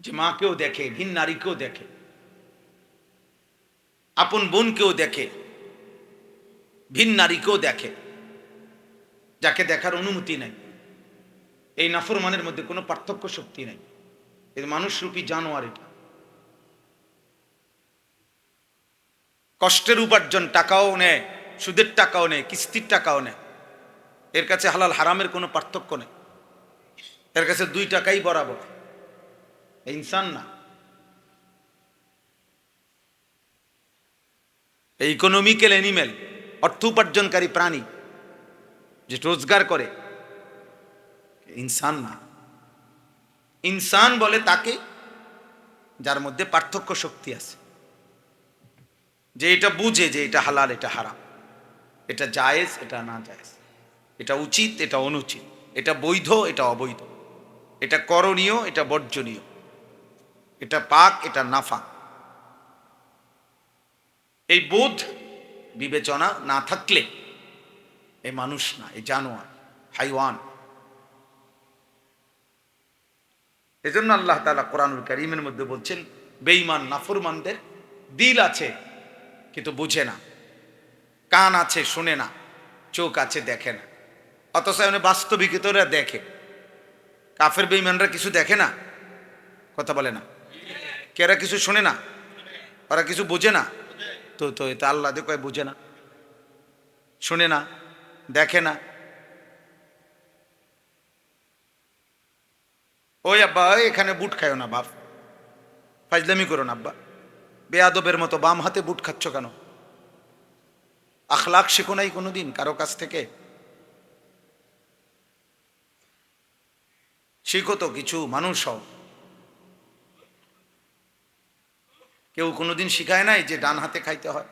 যে মাকেও দেখে, ভিন নারীকেও দেখে, আপন বোনকেও দেখে, ভিন নারীকেও দেখে, যাকে দেখার অনুমতি নাই। এই নাফরমানের মধ্যে কোনো পার্থক্য শক্তি নাই। এই মানুষরূপী জানোয়ার এটা। কষ্টের উপার্জন, টাকাও নেয়, সুদের টাকাও নেয়, কিস্তির টাকাও নেয়। এর কাছে হালাল হারামের কোনো পার্থক্য নেই। এর কাছে 2 টাকাই বরাবর। ইনসান না, ইকোনমিক্যাল অ্যানিমেল, অর্থ উপার্জনকারী প্রাণী যে রোজগার করে, ইনসান না। ইনসান বলে তাকে যার মধ্যে পার্থক্য শক্তি আছে, যে এটা বুঝে যে এটা হালাল, এটা হারাম, এটা জায়েজ, এটা না জায়েজ, এটা উচিত, এটা অনুচিত, এটা বৈধ, এটা অবৈধ, এটা করণীয়, এটা বর্জনীয়, এটা পাক, এটা নাফাক। এই বোধ বিবেচনা না থাকলে এই মানুষ না, এই জানোয়ার, হাইওয়ান। এজন্য আল্লাহ তাআলা কোরআনুল কারীমের মধ্যে বলছেন, বেঈমান নাফরমানদের দিল আছে কিন্তু বুঝে না, কান আছে শুনে না, চোখ আছে দেখে না। অথচ বাস্তবিকতারা দেখে। কাফের বেঈমানরা কিছু দেখে না, কথা বলে না, কেরা কিছু শোনে না, ওরা কিছু বোঝে না। তো তো এটা আল্লাহ দেখে বুঝে না, শুনে না, দেখে না। ওই আব্বা এখানে বুট খায়ও না বাপ, ফাজলামি করো না আব্বা, বেয়াদবের মতো বাম হাতে বুট খাচ্ছ কেন? আখলাক শেখো নাই কোনোদিন কারো কাছ থেকে? শিখো তো কিছু, মানুষ হও। কেউ কোনোদিন শিখায় নাই যে ডান হাতে খাইতে হয়?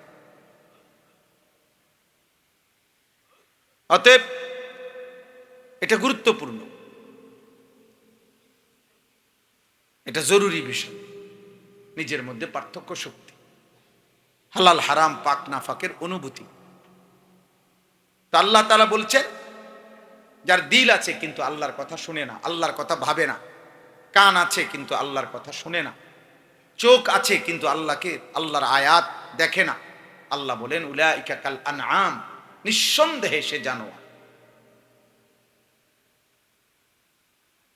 অতএব এটা গুরুত্বপূর্ণ, এটা জরুরি বিষয়। নিজের মধ্যে পার্থক্য শক্তি, হালাল হারাম, পাক নাফাকের অনুভূতি। তো আল্লাহ তাআলা বলছেন, যার দিল আছে কিন্তু আল্লাহর কথা শুনে না, আল্লাহর কথা ভাবে না, কান আছে কিন্তু আল্লাহর কথা শুনে না, চোখ আছে কিন্তু আল্লাহকে, আল্লাহর আয়াত দেখে না। আল্লাহ বলেন, উলাইকা কাল আনআম, নিঃসন্দেহে সে জানোয়ার।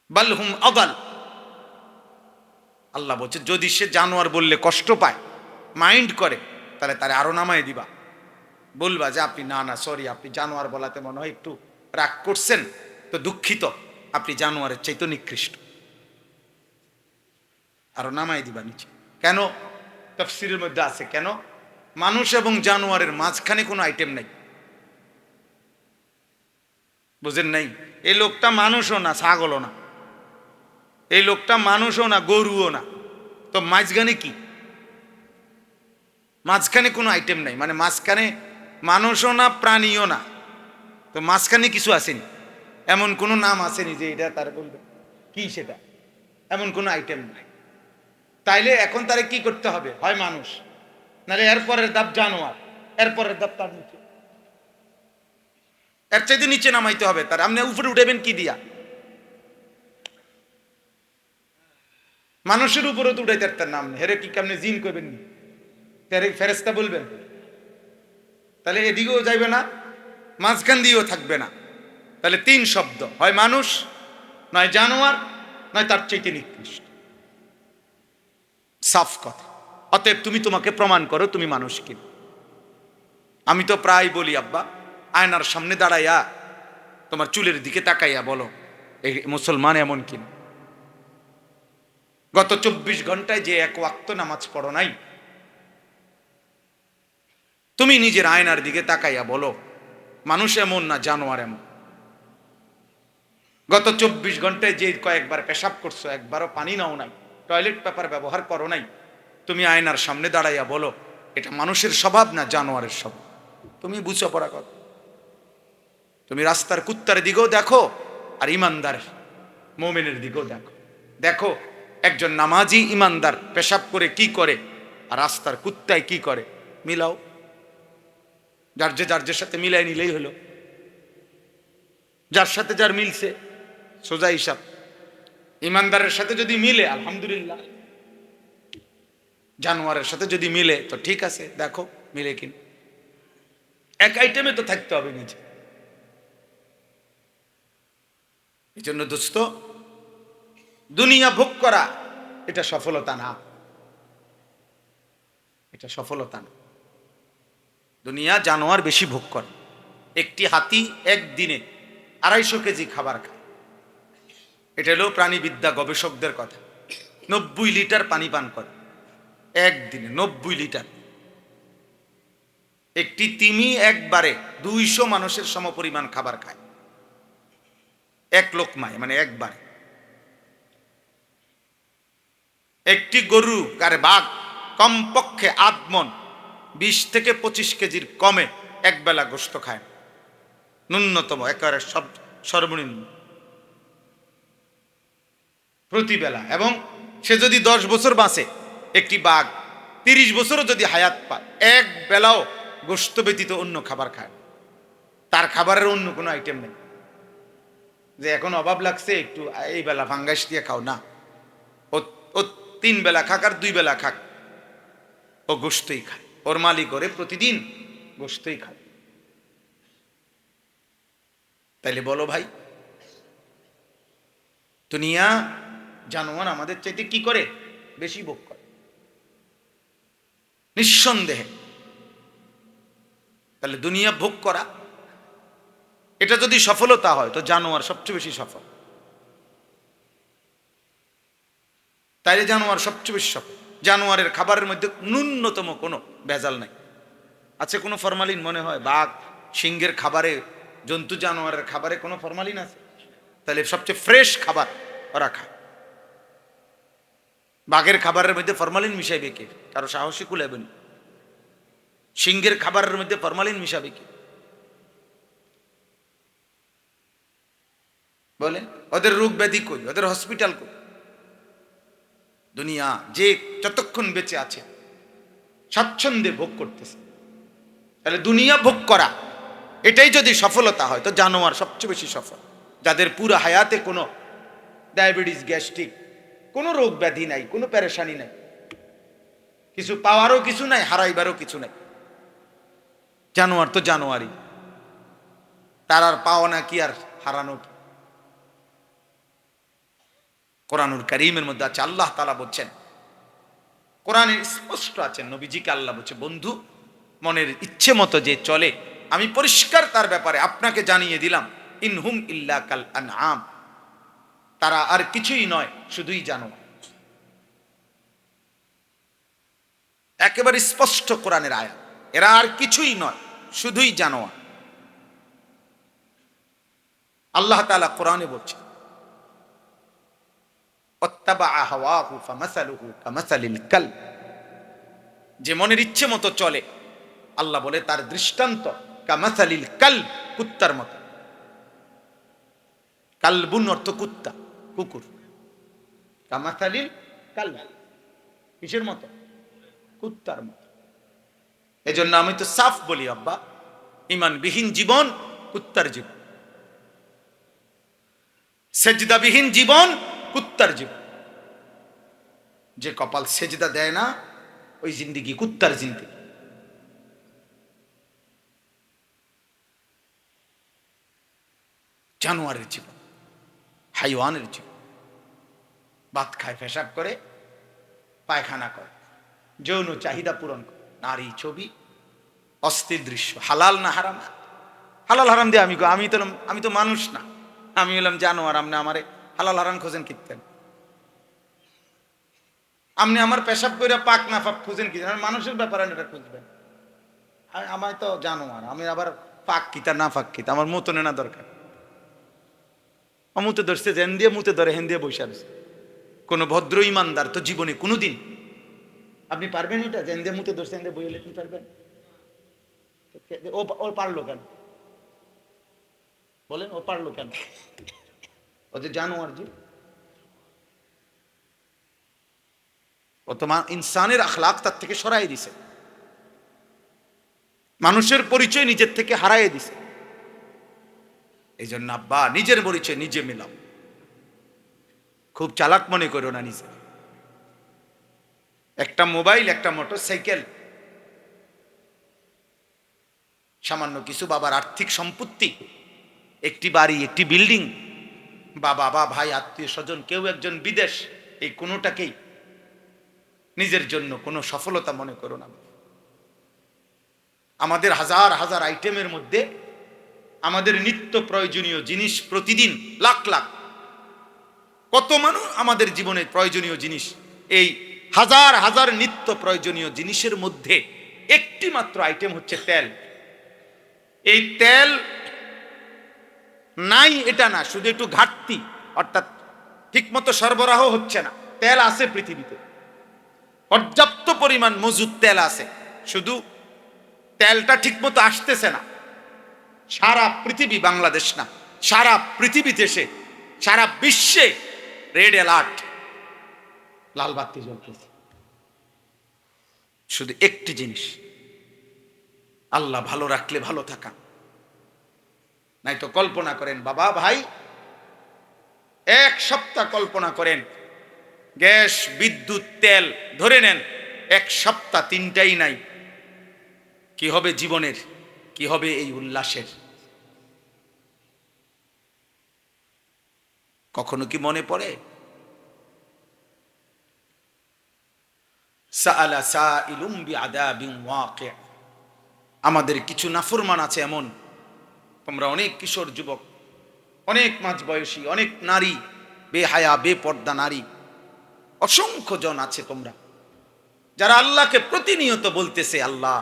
বাল হুম আদাল, আল্লাহ বলছে যদি সে জানোয়ার বললে কষ্ট পায়, মাইন্ড করে, তাহলে তারে আরো নামায় দিবা। বলবা যে আপনি না না সরি, আপনি জানোয়ার বলাতে মনে হয় একটু রাগ করছেন, তো দুঃখিত, আপনি জানোয়ারের চাইতে নিকৃষ্ট। আরো নামাই দিবা নিচে। কেন? তাফসীরের মধ্যে আছে, কেন? মানুষ এবং জানোয়ারের মাঝখানে কোনো আইটেম নাই। বুঝেন নাই? এই লোকটা মানুষও না, ছাগলও না, এই লোকটা মানুষও না, গরুও না, তো মাঝখানে কি? মাঝখানে কোনো আইটেম নাই, মানে মাঝখানে মানুষও না, প্রাণীও না, তো মাঝখানে কিছু আসেনি। এমন কোনো নাম আসেনি যে এটা তার বলবে কি সেটা, এমন কোনো আইটেম নাই। তাইলে এখন তারে কি করতে হবে? হয় মানুষ, নাহলে এরপরের ধাপ জানোয়ার, এরপরের ধাপ তার নিচে, এর চাইতে নিচে নামাইতে হবে তার। আপনি উপরে উঠাবেন কি দিয়া? মানুষের উপরে তো উঠাইতে তার নাম নেই, হেরে কি কেমনে জিন করবেন, ফেরেস্তা বলবেন? তাহলে এদিকেও যাইবে না, মাঝখান দিয়েও থাকবে না। তাহলে 3 শব্দ, হয় মানুষ, নয় জানোয়ার, নয় তার চাইতে নিকৃষ্ট। সাফ কথা। অতএব তুমি তোমাকে প্রমাণ করো তুমি মানুষ কিনা। আমি তো প্রায় বলি আব্বা, আয়নার সামনে দাঁড়াইয়া তোমার চুলের দিকে তাকাইয়া বলো এই মুসলমান এমন কিনা। গত 24 ঘন্টায় যে এক ওয়াক্ত নামাজ পড়ো নাই, তুমি নিজের আয়নার দিকে তাকাইয়া বলো মানুষ এমন না জানোয়ার এমন। গত 24 ঘন্টায় যে কয়েকবার পেশাব করছো, একবারও পানি নাও নাই, টয়লেট পেপার ব্যবহার করো নাই, তুমি আয়নার সামনে দাঁড়াইয়া বলো এটা মানুষের স্বভাব না জানোয়ারের স্বভাব। তুমি বুঝো পড়া কথা। তুমি রাস্তার কুত্তার দিকেও দেখো, আর ইমানদার মুমিনের দিকেও দেখো। দেখো একজন নামাজি ইমানদার পেশাব করে কি করে, আর রাস্তার কুত্তায় কি করে, মিলাও। যার সাথে মিলাই নিলেই হলো। যার সাথে যার মিলছে সোজা হিসাব। ইমানদারের সাথে যদি মিলে আলহামদুলিল্লাহ, জানোয়ারের সাথে যদি মিলে তো ঠিক আছে, দেখো মিলে কিনা। এক আইটেমে তো থাকতে হবে নিজে। এই জন্য দোস্ত, দুনিয়া ভোগ করা এটা সফলতা না, এটা সফলতা না। দুনিয়া জানোয়ার বেশি ভোগ করে। একটি হাতি একদিনে 250 কেজি খাবার খায়। এটা হলো প্রাণীবিদ্যা গবেষকদের কথা। 90 লিটার পানি পান করে একদিনে, 90 লিটার। একটি তিমি একবারে 200 মানুষের সমপরিমাণ খাবার খায় এক লোকমায়, মানে একবারে। একটি গরু কারে বাঘ কমপক্ষে আধমন 20 থেকে 25 কেজির কমে একবেলা গোশত খায়, ন্যূনতম, একেবারে সর্বনিম্ন প্রতিবেলা। এবং সে যদি 10 বছর বাঁচে, একটি বাঘ 30 বছরও যদি হায়াত পায়, এক বেলাও গোশত ব্যতীত অন্য খাবার খায়। তার খাবারের অন্য কোনো আইটেম নেই যে এখন অভাব লাগছে একটু এই বেলা ফাঙ্গাস দিয়ে খাও, না। ও 3 বেলা খাক আর 2 বেলা খাক, ও গোশতই খায়। ওর মালিক করে প্রতিদিন গোশতই খায়। তাইলে বলো ভাই, দুনিয়া জানোয়ার আমাদের চাইতে কি করে? বেশি ভোগ করে নিঃসন্দেহে। তাহলে দুনিয়া ভোগ করা এটা যদি সফলতা হয় তো জানোয়ার সবচেয়ে বেশি সফল। তাইলে জানোয়ার সবচেয়ে বেশি সফল। জানোয়ারের খাবারের মধ্যে ন্যূনতম কোনো ভেজাল নাই। আছে কোনো ফরমালিন? মনে হয় বাঘ সিংহের খাবারে, জন্তু জানোয়ারের খাবারে কোনো ফরমালিন আছে? তাহলে সবচেয়ে ফ্রেশ খাবার ওরা খায়। বাঘের খাবারের মধ্যে ফরমালিন মিশাইবে কে? কারো সাহসী কুলাইবেন। সিংহের খাবারের মধ্যে ফরমালিন মিশাবে কে? বলে ওদের রোগ ব্যাধি কই? ওদের হসপিটাল কই? দুনিয়া যে যতক্ষণ বেঁচে আছে স্বাচ্ছন্দ্যে ভোগ করতেছে। তাহলে দুনিয়া ভোগ করা এটাই যদি সফলতা হয় তো জানোয়ার সবচেয়ে বেশি সফল। যাদের পুরো হায়াতে কোনো ডায়াবেটিস, গ্যাস্ট্রিক, কোনো রোগ ব্যাধি নাই, কোনো পেরেশানি নাই, কিছু পাওয়ারও কিছু নাই, হারাইবারও কিছু নাই। জানোয়ার তো জানোয়ারই, তার আর পাওয়া না কি আর হারানো কি? কোরআনুল কারীমের মধ্যে আছে, আল্লাহ তাআলা বলছেন, কোরআনে স্পষ্ট আছেন, নবীজিকে আল্লাহ বলছে, বন্ধু মনের ইচ্ছে মতো যে চলে আমি পরিষ্কার তার ব্যাপারে আপনাকে জানিয়ে দিলাম, ইনহুম ইল্লা কাল আনআম, তারা আর কিছুই নয়, শুধুই জানোয়ার। একেবারে স্পষ্ট কোরআনের আয়াত, এরা আর কিছুই নয়, শুধুই জানোয়ার। আল্লাহ তাআলা কোরআনে বলছেন, ওয়াত্তাবা হাওয়াহু ফামাসালুহু কামাসালিল কালব, যে মনের ইচ্ছে মতো চলে, আল্লাহ বলে তার দৃষ্টান্ত কামাসালিল কালব, কুত্তার মতো। কালবুন অর্থ কুত্তা, কুকুর। কামাসালিল কালব, কিসের মতো? কুত্তার মতো। এজন্য আমি তো সাফ বলি, আব্বা, ঈমানবিহীন জীবন কুত্তার জীবন, সেজদাবিহীন জীবন কুত্তার জীবন। যে কপাল সেজদা দেয় না ওই জিন্দেগি কুত্তার জিন্দেগি। জানোয়ারের জীবন, হাইওয়ানের জীবন। ভাত খায়, পেশাব করে, পায়খানা করে, যৌন চাহিদা পূরণ করে, নারী, ছবি, অস্থির দৃশ্য। হালাল না হারাম? হালাল হারাম দিয়ে আমি তো মানুষ না, আমি হলাম জানোয়ার। আপনি আমারে হালাল হারাম খোঁজেন কিনতেন? আপনি আমার পেশাব করে পাক না পাক খুঁজেন কি? মানুষের ব্যাপারে এটা খুঁজবেন। আমার তো জানোয়ার, আমি আবার পাক কিতা না পাক কিতা আমার মতো নেনা দরকার। মুতে ধরছে, জেন দিয়ে মুতে ধরে, হেন দিয়ে বসে আছে। কোনো ভদ্র ইমানদার তো জীবনে কোনোদিন, আপনি পারবেন এটা? জেন দিয়ে মুতে ধরছে, হেন দিয়ে বইলে কি পারবেন? ও পারলো কেন বলেন? ও পারলো কেন? ও যে জানোয়ার জি। ও তো ইনসানের আখলাক তার থেকে সরাই দিছে, মানুষের পরিচয় নিজের থেকে হারাই দিছে। এই জন্য আব্বা নিজের পরিচয় নিজে মিলাও। খুব চালাক মনে করো না নিজে। একটা মোবাইল, একটা মোটরসাইকেল, সামান্য কিছু বাবার আর্থিক সম্পত্তি, একটি বাড়ি, একটি বিল্ডিং, বা বাবা, ভাই, আত্মীয় স্বজন, কেউ একজন বিদেশ, এই কোনোটাকেই নিজের জন্য কোনো সফলতা মনে করো না। আমাদের হাজার হাজার আইটেমের মধ্যে আমাদের নিত্য প্রয়োজনীয় জিনিস, প্রতিদিন লাখ লাখ, কত মানুষ আমাদের জীবনের প্রয়োজনীয় জিনিস, এই হাজার হাজার নিত্য প্রয়োজনীয় জিনিসের মধ্যে একটি মাত্র আইটেম হচ্ছে তেল। এই তেল নাই এটা না, শুধু একটু ঘাটতি, অর্থাৎ ঠিকমতো সরবরাহ হচ্ছে না। তেল আছে পৃথিবীতে, পর্যাপ্ত পরিমাণ মজুদ তেল আছে, শুধু তেলটা ঠিকমতো আসতেছে না। সারা পৃথিবী, বাংলাদেশ না, সারা পৃথিবী দেশে, সারা বিশ্বে রেড অ্যালার্ট, লাল বাতি জ্বলতেছে। শুধু একটি জিনিস, আল্লাহ ভালো রাখলে ভালো থাকা। নাই তো কল্পনা করেন বাবা, ভাই, এক সপ্তাহ কল্পনা করেন, গ্যাস, বিদ্যুৎ, তেল ধরে নেন, এক সপ্তাহ তিনটাই নাই, কি হবে জীবনের, কি হবে এই উল্লাসের? কখনো কি মনে পড়ে? সাআলা সাইলুম বিআযাবিন ওয়াকি'। আমাদের কিছু নাফরমান আছে এমন, তোমরা অনেক কিশোর যুবক, অনেক মাঝবয়সী, অনেক নারী, বেহায়া বেপর্দা নারী, অসংখ্য জন আছে তোমরা, যারা আল্লাহকে প্রতিনিয়ত বলতেছে, আল্লাহ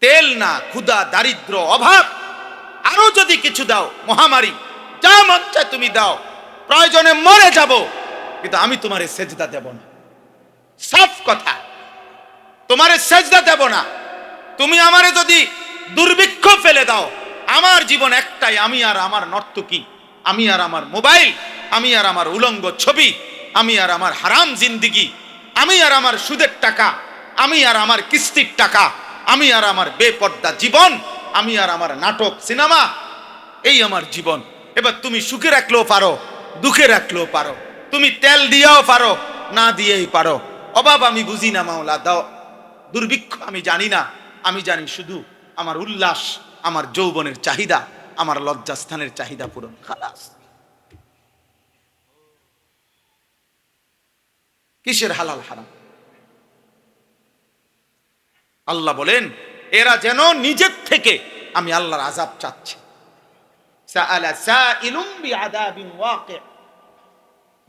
তেল না, ক্ষুধা, দারিদ্র, অভাব, আরো যদি কিছু দাও, মহামারী, যা মন চায় তুমি দাও, প্রয়োজনে মরে যাব, কিন্তু আমি তোমারে সেজদা দেব না। সাফ কথা, তোমারে সেজদা দেব না। তুমি আমারে যদি দুর্ভিক্ষ ফেলে দাও, আমার জীবন একটাই, আমি আর আমার নর্তকী, আমি আর আমার মোবাইল, আমি আর আমার উলঙ্গ ছবি, আমি আর আমার হারাম জিন্দিগি, আমি আর আমার সুদের টাকা, আমি আর আমার কিস্তির টাকা, আমি আর আমার বেপর্দা জীবন, আমি আর আমার নাটক, সিনেমা, এই আমার জীবন। এবার তুমি সুখে রাখলেও পারো, দুঃখে রাখলেও পারো, তুমি তেল দিয়েও পারো, না দিয়েই পারো। অভাব আমি বুঝি না মাওলা, দাও। দুর্ভিক্ষ আমি জানি না, আমি জানি শুধু আমার উল্লাস, আমার যৌবনের চাহিদা, আমার লজ্জাস্থানের চাহিদা পূরণ, খালাস। কিসের হালাল হারাম? আল্লাহ বলেন, এরা যেন নিজের থেকে, আমি আল্লাহর আযাব চাচ্ছে। সাআলা সাইলুম বিআযাবিন ওয়াকি'।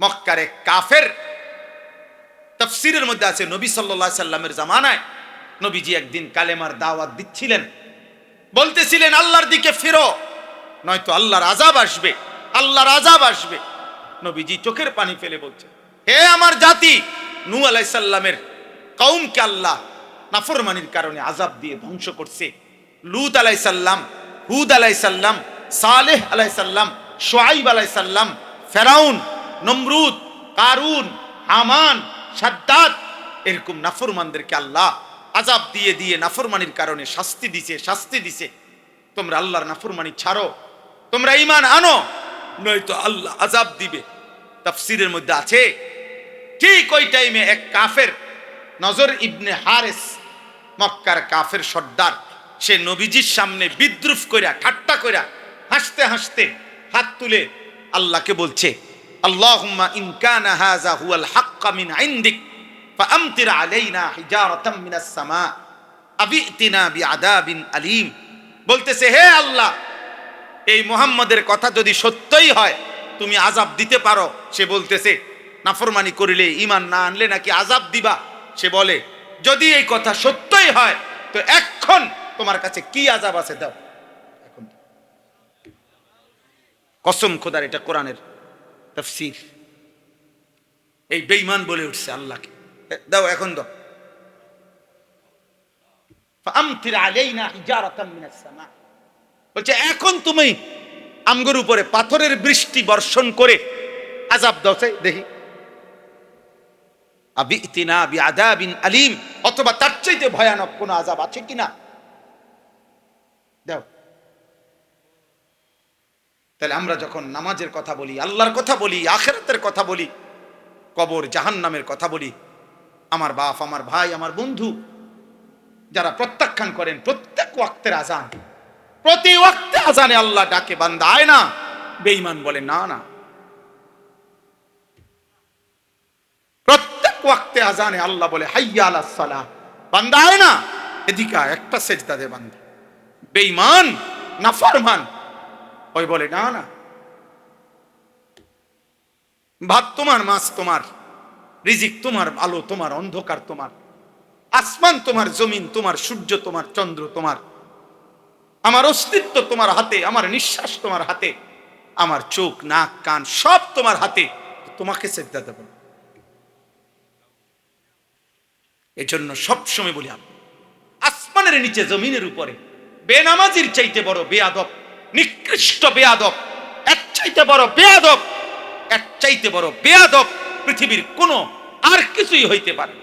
মক্কার এক কাফের, তাফসীরের মধ্যে আছে, নবী সাল্লাল্লাহু আলাইহি সাল্লামের জামানায় নবীজি একদিন কালেমার দাওয়াত দিচ্ছিলেন, বলতেছিলেন, আল্লাহর দিকে ফিরো, নয়তো আল্লাহর আযাব আসবে, আল্লাহর আযাব আসবে। নবীজি চোখের পানি ফেলে বলছে, হে আমার জাতি, নূহ আলাইহিস সালামের কওমকে আল্লাহ নাফরমানির কারণে আযাব দিয়ে ধ্বংস করছে। লূত আলাইহিস সালাম, হুদ আলাইহিস সালাম, সালেহ আলাইহিস সালাম, শুআইব আলাইহিস সালাম, ফেরাউন, নমরুদ, কারুন, হামান, শাদ্দাদ, এরকম নাফরমানদেরকে আল্লাহ আযাব দিয়ে দিয়ে নাফরমানির কারণে শাস্তি দিছে। তোমরা আল্লাহর নাফরমানি ছাড়ো, তোমরা ঈমান আনো, নয়তো আল্লাহ আযাব দিবে। তাফসীরের মধ্যে আছে, ঠিক ওই টাইমে এক কাফের, নজর ইবনে হারেস, মক্কার কাফের সর্দার, সে নবীজির সামনে বিদ্রুপ কইরা, ঠাট্টা কইরা, হাসতে হাসতে হাত তুলে আল্লাহকে বলছে, আল্লাহুম্মা ইন কানা হাযা হুয়াল হাক্কা মিন ইনদিক ফাআমতির আলাইনা হিজারাতাম মিনাস সামা আবিতিনা বিআযাবিন আলীম। বলতেছে, হে আল্লাহ, এই মুহাম্মদের কথা যদি সত্যই হয়, তুমি আযাব দিতে পারো। সে বলতেছে, নাফরমানি করিলে, ঈমান না আনলে নাকি আযাব দিবা? সে বলে, যদি এই কথা সত্যই হয়, তো এখন তোমার কাছে কি আযাব আছে দাও। এখন কসম খোদার, এটা কোরআনের তাফসীর। এই বেঈমান বলে উঠছে আল্লাহকে, দাও, এখন দাও। ফাআমতির আলাইনা হিজারাতাম মিনাস সামা, বলছে এখন তুমি আমগর উপরে পাথরের বৃষ্টি বর্ষণ করে আযাব দাও, দেখি। আবিতিনা বিআযাবিন আলীম, অথবা তার চাইতে ভয়ানক কোন আযাব আছে কিনা দাও। তাহলে আমরা যখন নামাজের কথা বলি, আল্লাহর কথা বলি, আখিরাতের কথা বলি, কবর জাহান্নামের কথা বলি, আমার বাপ, আমার ভাই, আমার বন্ধু যারা প্রত্যাখ্যান করেন প্রত্যেক ওয়াক্তের আজান, প্রতি ওয়াক্তে আজানে আল্লাহ ডাকে, বান্দা আয় না, বেঈমান বলে না না। প্রত্যেক ওয়াক্তে আজানে আল্লাহ বলে হাইয়া আলাস সালাহ, বান্দা আয় না, এদিকে একটা সেজদা দে বান্দা। বেঈমান নাফরমান ওই বলে না না, ভাত তোমার, মাছ তোমার, রিজিক তোমার, আলো তোমার, অন্ধকার তোমার, আসমান তোমার, জমিন তোমার, সূর্য তোমার, চন্দ্র তোমার, আমার অস্তিত্ব তোমার হাতে, আমার নিঃশ্বাস তোমার হাতে, আমার চোখ, নাক, কান সব তোমার হাতে, তোমাকে সেজদা দেব। এজন্য সবসময় বলি, আসমানের নিচে জমিনের উপরে বেনামাজির চাইতে বড় বেয়াদব, নিকৃষ্ট বেয়াদব, এক চাইতে বড় বেয়াদব, এক চাইতে বড় বেয়াদব পৃথিবীর কোন আর কিছুই হইতে পারে।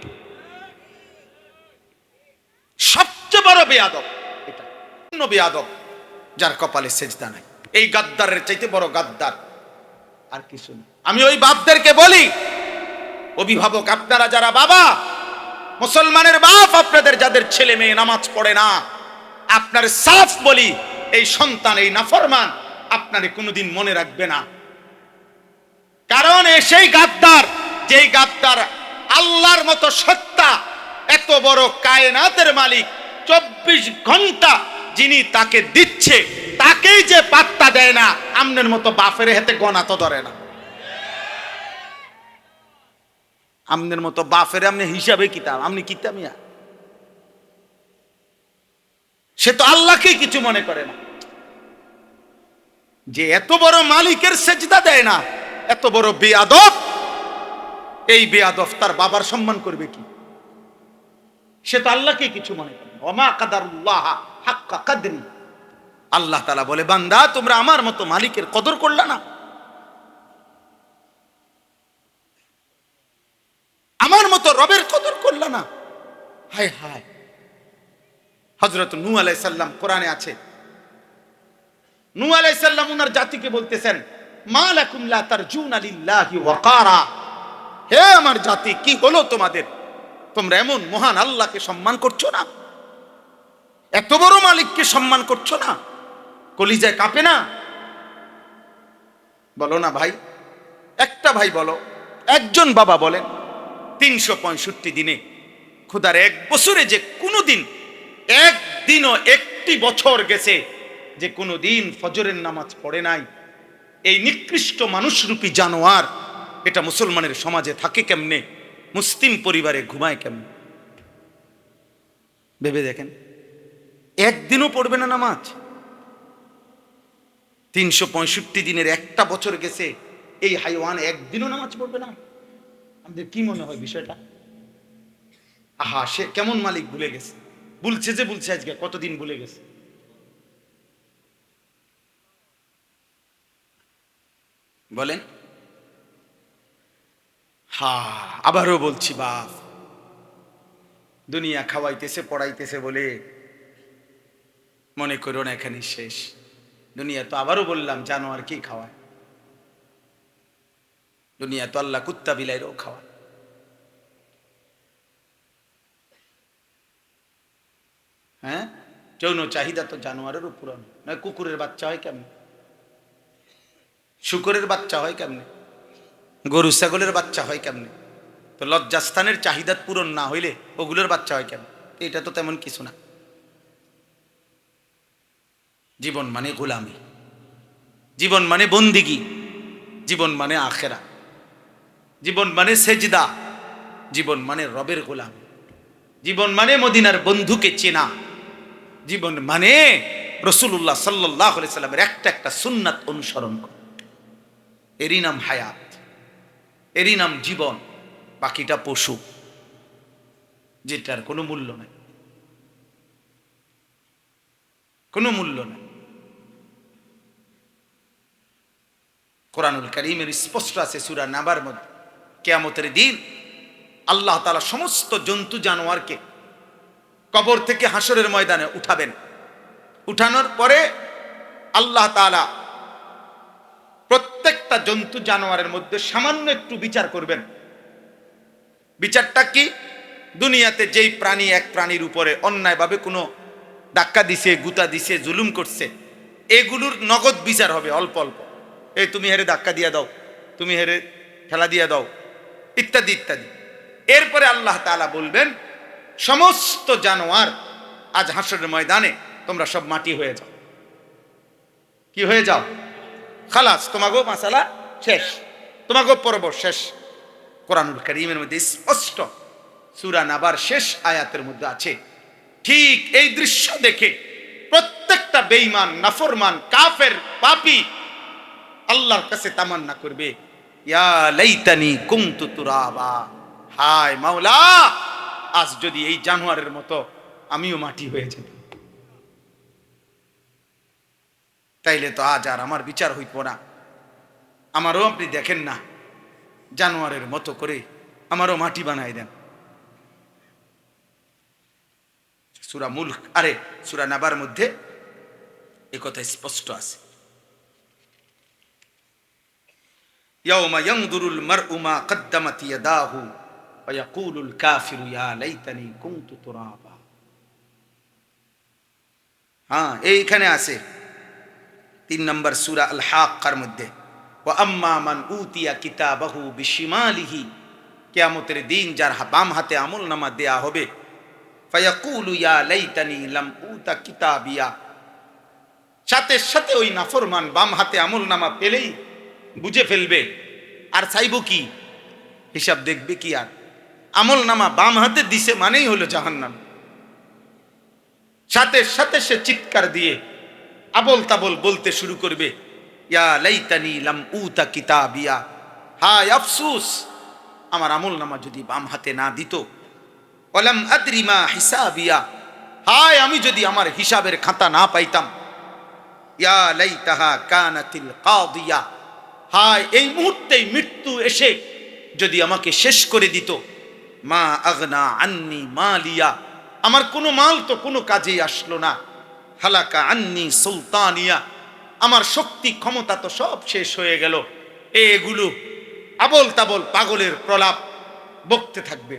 সবচেয়ে বড় বেয়াদব এটা, অন্য বেয়াদব যার কপালে সেজদা নাই। এই গাদ্দারের চাইতে বড় গাদ্দার আর কিছু না। আমি ওই বাপদেরকে বলি, অভিভাবক আপনারা যারা বাবা, মুসলমানের বাপ, আপনাদের যাদের ছেলে মেয়ে নামাজ পড়ে না, আপনার সাফ বলি, এই সন্তান, এই নাফরমান আপনারে কোনোদিন মনে রাখবে না। কারণ সেই গাদ্দার, যেই গাদ্দার আল্লাহর মতো সত্তা, এত বড় কায়নাতের মালিক, 24 ঘন্টা যিনি তাকে দিচ্ছে, তাকেই যে পাত্তা দেয় না, আমনের মতো বাপের হাতে গনা তো ধরে না। আমনের মতো বাপের আমনে হিসাবে কিতাব, আমনি কিতামিয়া, সে তো আল্লাহকেই কিছু মনে করে না। যে এত বড় মালিকের সেজদা দেয় না, এত বড় বেয়াদব, এই বেয়াদব তার বাবার সম্মান করবে কি? সে তো আল্লাহকেই কিছু মনে করে না। ওমা কাদারুল্লাহ হাক্কা কাদরি, আল্লাহ তাআলা বলে, বান্দা তোমরা আমার মতো মালিকের কদর করলা না, আমার মতো রবের কদর করলা না। হায় হায়। হযরত নূহ আলাইহিস সালাম, কোরআনে আছে, নূহ আলাইহিস সালাম ওনার জাতিকে বলতেছেন, মা লাকুম লা তারজুনা লিল্লাহি ওয়াকারা, হে আমার জাতি, কি হলো তোমাদের? তোমরা এমন মহান আল্লাহকে সম্মান করছো না, এত বড় মালিককে সম্মান করছো না, কলিজায় কাঁপে না? বলো না ভাই, একটা ভাই বলো, একজন বাবা বলেন, 365 দিনে, খোদার এক বছরে যে কোনো দিন, একদিনও একটি বছর গেছে যে কোনো দিন ফজরের নামাজ পড়ে নাই, এই নিকৃষ্ট মানুষরূপী জানোয়ার এটা মুসলমানের সমাজে থাকে কেমনে? মুসলিম পরিবারে ঘুমায় কেমনে? ভেবে দেখেন, একদিনও পড়বে না নামাজ। 365 দিনের একটা বছর গেছে, এই হাইওয়ান একদিনও নামাজ পড়বে না। আমাদের কি মনে হয় বিষয়টা? আহা, সে কেমন মালিক ভুলে গেছে, বলছে যে বলছে আজকে কতদিন ভুলে গেছে। বলেন। হা, আবারও বলছি বাপ, দুনিয়া খাওয়াইতেছে পড়াইতেছে বলে মনে করো না এখানে শেষ। দুনিয়া তো, আবারও বললাম, জানোয়ার কি খাওয়ায়? দুনিয়া তো আল্লাহ কুত্তা বিলাইরও খাওয়ায়। হ্যাঁ, যৌন চাহিদা তো জানোয়ারেরও পূরণ নয়। কুকুরের বাচ্চা হয় কেমনে? শুকরের বাচ্চা হয় কেমনে? গরু ছাগলের বাচ্চা হয় কেমনে? তো লজ্জাস্থানের চাহিদা পূরণ না হইলে ওগুলোর বাচ্চা হয় কেমন? এটা তো তেমন কিছু না। জীবন মানে গোলামি, জীবন মানে বন্দিগি, জীবন মানে আখেরা, জীবন মানে সেজদা, জীবন মানে রবের গোলামি, জীবন মানে মদিনার বন্ধুকে চেনা, জীবন মানে রাসূলুল্লাহ সাল্লাল্লাহু আলাইহি সাল্লামের একটা একটা সুন্নাত অনুসরণ করা। এরই নাম হায়াত, এরই নাম জীবন। বাকিটা পশু, যেটার কোনো মূল্য নাই, কোনো মূল্য নাই। কোরআনুল কারীমের স্পষ্ট আছে সূরা নাবার মধ্যে, কিয়ামতের দিন আল্লাহ তাআলা সমস্ত জন্তু জানোয়ারকে কবর থেকে হাসরের ময়দানে উঠাবেন। উঠানোর পরে আল্লাহ তাআলা প্রত্যেকটা জন্তু জানোয়ারের মধ্যে সামান্য একটু বিচার করবেন। বিচারটা কি? দুনিয়াতে যেই প্রাণী এক প্রাণীর উপরে অন্যায়ভাবে কোনো ধাক্কা দিছে, গুতা দিছে, জুলুম করছে, এগুলোর নগদ বিচার হবে অল্প অল্প। এই তুমি হেরে ধাক্কা দিয়ে দাও, তুমি হেরে ঠেলা দিয়ে দাও, ইত্যাদি ইত্যাদি। এরপরে আল্লাহ তাআলা বলবেন, সমস্ত জানোয়ার আজ হাসরের ময়দানে তোমরা সব মাটি হয়ে যাও। কি হয়ে যাও? খালাস, তোমাগো মাসালা শেষ, তোমাগো পর্ব শেষ। কোরআনুল কারীমের মধ্যে স্পষ্ট সূরা নাবার শেষ আয়াতের মধ্যে আছে। ঠিক এই দৃশ্য দেখে প্রত্যেকটা বেঈমান, নাফরমান, কাফের, পাপী আল্লাহর কাছে তামান্না করবে, ইয়া লাইতানি কুনতু তুরাবা, হায় মাওলা, আজ যদি এই জানোয়ারের মতো আমিও মাটি হয়ে যেতাম, তাইলে তো আজ আর আমার বিচার হইত না। আমারও আপনি দেখেন না, জানোয়ারের মতো করে আমারও মাটি বানাই দেন। সূরা মুলক সূরা নাবার মধ্যে এই কথা স্পষ্ট আছে। ইয়াউমা ইয়ানদুরুল মারউ মা কদ্দামাত ইয়াদাহু ওয়া ইয়াকুলুল কাফিরু ইয়া লাইতানি কুনতু তুরাবা। এইখানে আছে 3 নম্বর সূরা আল হাক্কার মধ্যে, ওয়া আম্মা মান উতিয়া কিতাবাহু বিশিমালিহি, কিয়ামতের দিন যার বাম হাতে আমলনামা দেয়া হবে, ফায়াকুলু ইয়া লাইতানি লাম উতা কিতাবিয়া, সাথে সাথে ওই নাফরমান বাম হাতে আমলনামা পেলেই বুঝে ফেলবে, আর চাইবো কি? হিসাব দেখবে কি? আর আমলনামা বাম হাতে দিছে মানেই হলো জাহান্নাম। সাথে সাথে সে চিৎকার দিয়ে আবল তাবল বলতে শুরু করবে, ইয়া লাইতানি লাম উতা কিতাবিয়া, হায় আফসোস, আমার আমলনামা যদি বাম হাতে না দিত। ওয়ালাম আদরি মা হিসাবিয়া, হায় আমি যদি আমার হিসাবের খাতা না পাইতাম। ইয়া লাইতাহা কানাতিল কাদিয়া, হায় এই মুহূর্তেই মৃত্যু এসে যদি আমাকে শেষ করে দিত। মা আগনা আন্নি মালিয়া, আমার কোনো মাল তো কোনো কাজেই আসলো না। হালাকা আন্নি সুলতানিয়া, আমার শক্তি ক্ষমতা তো সব শেষ হয়ে গেল। এগুলো আবল তাবল পাগলের প্রলাপ বকতে থাকবে।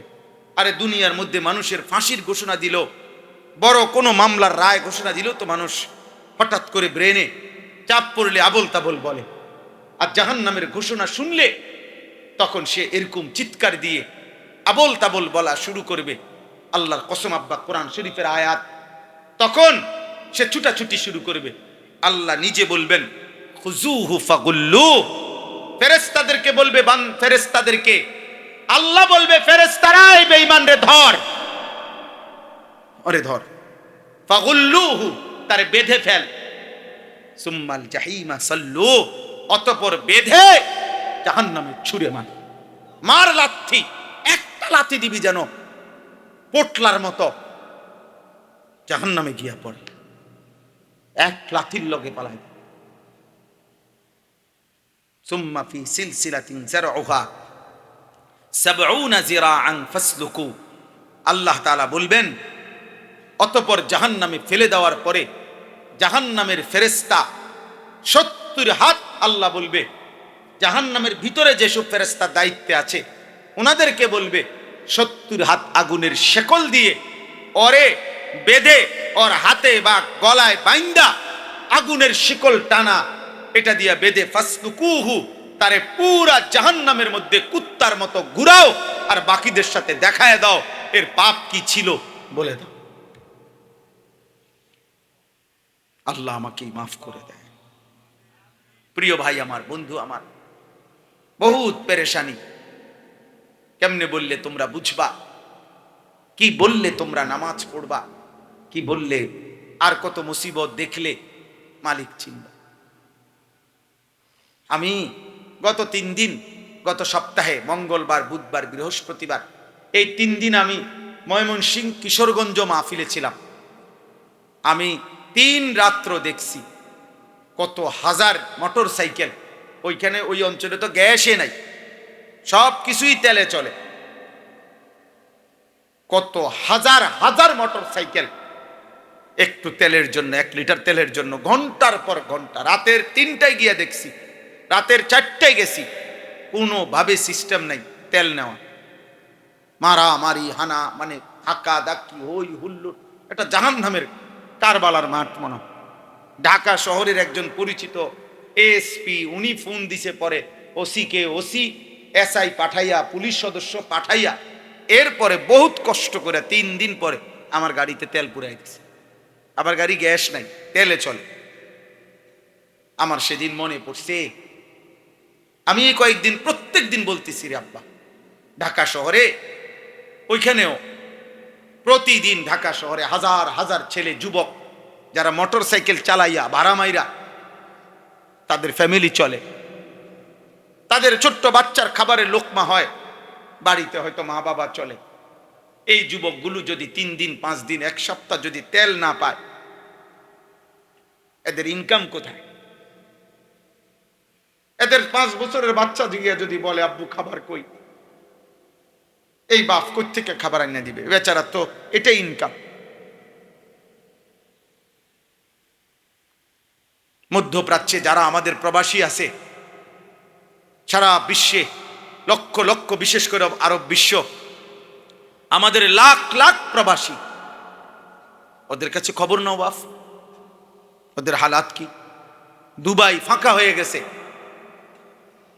আরে দুনিয়ার মধ্যে মানুষের ফাঁসির ঘোষণা দিল, বড় কোনো মামলার রায় ঘোষণা দিল, তো মানুষ হঠাৎ করে ব্রেনে চাপ পড়লে আবল তাবল বলে। আর জাহান্নামের ঘোষণা শুনলে তখন সে এরকম চিৎকার দিয়ে আবল তাবল বলা শুরু করবে। আল্লাহর কসম, আব্বা কোরআন শরীফের আয়াত। তখন সে ছুটাছুটি শুরু করবে। আল্লাহ নিজে বলবেন, খুজুহু ফাগুল্লু, ফেরেশতাদেরকে বলবে, ফেরেশতাদেরকে আল্লাহ বলবে, ফেরেশতারা এই বেঈমান রে ধর, ওরে ধর। ফাগুল্লুহু, তারে বেঁধে ফেল। সুম্মাল জাহিমা সাল্লু, অতঃপর বেঁধে জাহান্নামে ছুঁড়ে মার। মার লাথি, একটা লাথি দিবি যেন পোটলার মতো জাহান্নামে গিয়া পড়ে, এক লাথির লগে পালায়। সুম্মা ফি সিলসিলাতিন যারউহা ৭০ যিরাআন ফাসলুকু, আল্লাহ তাআলা বলবেন, অতঃপর জাহান্নামে ফেলে দেওয়ার পরে জাহান্নামের ফেরেশতা ৭০ হাত, আল্লাহ বলবে জাহান্নামের ভিতরে যেসব ফেরেশতা দায়িত্বে আছে ওনাদেরকে বলবে ৭০ হাত আগুনের শেকল দিয়ে ওরে বেঁধে, ওর হাতে বা গলায় বাইন্দা আগুনের শিকল টানা, এটা দিয়া বেঁধে ফাসলুকুহু, তারে পুরা জাহান্নামের মধ্যে কুত্তার মতো ঘুরাও, আর বাকিদের সাথে দেখায় দাও এর পাপ কি ছিল বলে দাও। আল্লাহ আমাকে মাফ করে দেয়। প্রিয় ভাই আমার, বন্ধু আমার, বহুত পেরেশানি। কেমনে বললে তোমরা বুঝবা? কি বললে তোমরা নামাজ পড়বা? কি বললে আর কত মুসিবত দেখলে মালিক চিনবা? আমি গত 3 দিন, গত সপ্তাহে মঙ্গলবার, বুধবার, বৃহস্পতিবার, এই 3 দিন আমি ময়মনসিংহ কিশোরগঞ্জ মাহফিলে ছিলাম। আমি 3 রাত্র দেখছি কত হাজার মোটর সাইকেল। ওইখানে ওই অঞ্চলে তো গ্যাসে নাই, সব কিছুই তেলে চলে। কত হাজার হাজার মোটর সাইকেল একটু তেলের জন্য, 1 লিটার তেলের জন্য ঘন্টার পর ঘন্টা, রাতের 3টায় গিয়ে দেখছি রাতের 4টায় গেছি, কোনোভাবে সিস্টেম নাই তেল নেওয়া, মারামারি হানা, মানে ধাক্কা ধাক্কি হই হুল্লোড়, একটা জাহান্নামের কারবালার মাঠ মনে হয়। ঢাকা শহরের একজন পরিচিত এসপি, উনি ফোন দিছে পরে ওসিকে, ওসি এসআই পাঠাইয়া, পুলিশ সদস্য পাঠাইয়া, এরপরে বহুত কষ্ট করে 3 দিন পরে আমার গাড়িতে তেল পুরাই দিছে। আবার গাড়ি গ্যাস নাই, তেলে চলে। আমার সেদিন মনে পড়ছে, আমি এই কয়েকদিন প্রত্যেক দিন বলতেছি রে আব্বা, ঢাকা শহরে ওইখানেও প্রতিদিন ঢাকা শহরে হাজার হাজার ছেলে যুবক যারা মোটর সাইকেল চালাইয়া ভাড়া মাইরা তাদের ফ্যামিলি চলে, তাদের ছোট্ট বাচ্চার খাবারের লোকমা হয়, বাড়িতে হয়তো মা বাবা চলে। এই যুবকগুলো যদি 3 দিন 5 দিন 1 সপ্তাহ যদি তেল না পায়, এদের ইনকাম কোথায়? এদের 5 বছরের বাচ্চা জিগিয়া যদি বলে আব্বু খাবার কই, এই বাপ কই থেকে খাবার এনে দিবে? বেচারা তো এটাই ইনকাম। মধ্যপ্রাচ্যে যারা আমাদের প্রবাসী আছে, সারা বিশ্বে লক্ষ লক্ষ, বিশেষ করে আরব বিশ্ব, আমাদের লাখ লাখ প্রবাসী, ওদের কাছে খবর নাও বাপ, ওদের হালাত কি? দুবাই ফাঁকা হয়ে গেছে।